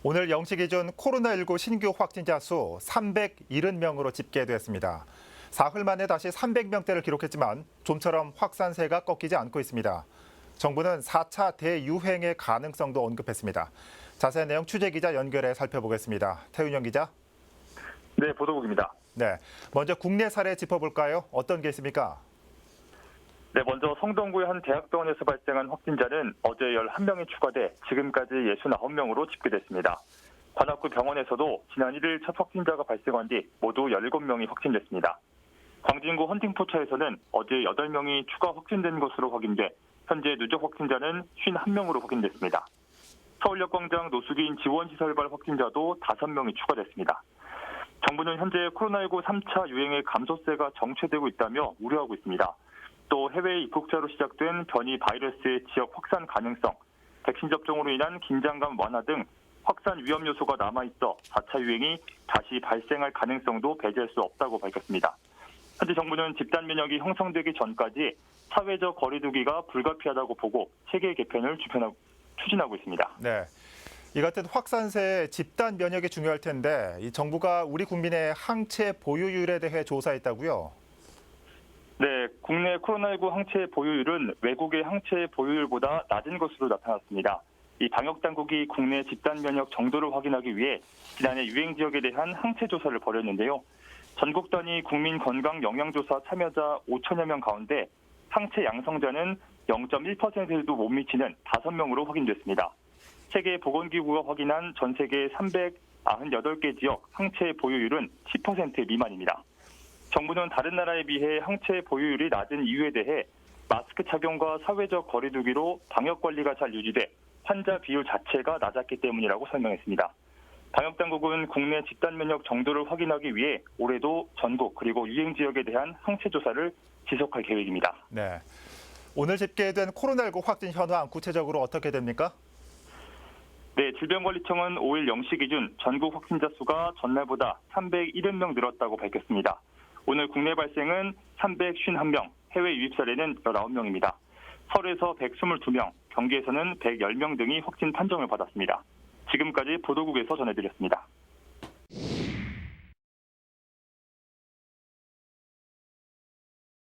오늘 0시 기준 코로나19 신규 확진자 수 370명으로 집계됐습니다. 사흘 만에 다시 300명대를 기록했지만 좀처럼 확산세가 꺾이지 않고 있습니다. 정부는 4차 대유행의 가능성도 언급했습니다. 자세한 내용 취재기자 연결해 살펴보겠습니다. 태윤영 기자. 네, 보도국입니다. 네, 먼저 국내 사례 짚어볼까요? 어떤 게 있습니까? 네, 먼저 성동구의 한 대학병원에서 발생한 확진자는 어제 11명이 추가돼 지금까지 69명으로 집계됐습니다. 관악구 병원에서도 지난 1일 첫 확진자가 발생한 뒤 모두 17명이 확진됐습니다. 광진구 헌팅포차에서는 어제 8명이 추가 확진된 것으로 확인돼 현재 누적 확진자는 51명으로 확인됐습니다. 서울역광장 노숙인 지원시설발 확진자도 5명이 추가됐습니다. 정부는 현재 코로나19 3차 유행의 감소세가 정체되고 있다며 우려하고 있습니다. 또 해외 입국자로 시작된 변이 바이러스의 지역 확산 가능성, 백신 접종으로 인한 긴장감 완화 등 확산 위험 요소가 남아있어 4차 유행이 다시 발생할 가능성도 배제할 수 없다고 밝혔습니다. 현재 정부는 집단 면역이 형성되기 전까지 사회적 거리 두기가 불가피하다고 보고 체계 개편을 추진하고 있습니다. 네, 이 같은 확산세에 집단 면역이 중요할 텐데 이 정부가 우리 국민의 항체 보유율에 대해 조사했다고요? 네, 국내 코로나19 항체 보유율은 외국의 항체 보유율보다 낮은 것으로 나타났습니다. 이 방역당국이 국내 집단 면역 정도를 확인하기 위해 지난해 유행 지역에 대한 항체 조사를 벌였는데요. 전국 단위 국민 건강 영양조사 참여자 5천여 명 가운데 항체 양성자는 0.1%도 못 미치는 5명으로 확인됐습니다. 세계보건기구가 확인한 전 세계 398개 지역 항체 보유율은 10% 미만입니다. 정부는 다른 나라에 비해 항체 보유율이 낮은 이유에 대해 마스크 착용과 사회적 거리 두기로 방역 관리가 잘 유지돼 환자 비율 자체가 낮았기 때문이라고 설명했습니다. 방역당국은 국내 집단 면역 정도를 확인하기 위해 올해도 전국 그리고 유행 지역에 대한 항체 조사를 지속할 계획입니다. 네, 오늘 집계된 코로나19 확진 현황 구체적으로 어떻게 됩니까? 네, 질병관리청은 5일 0시 기준 전국 확진자 수가 전날보다 370명 늘었다고 밝혔습니다. 오늘 국내 발생은 351명, 해외 유입 사례는 19명입니다. 서울에서 122명, 경기에서는 110명 등이 확진 판정을 받았습니다. 지금까지 보도국에서 전해드렸습니다.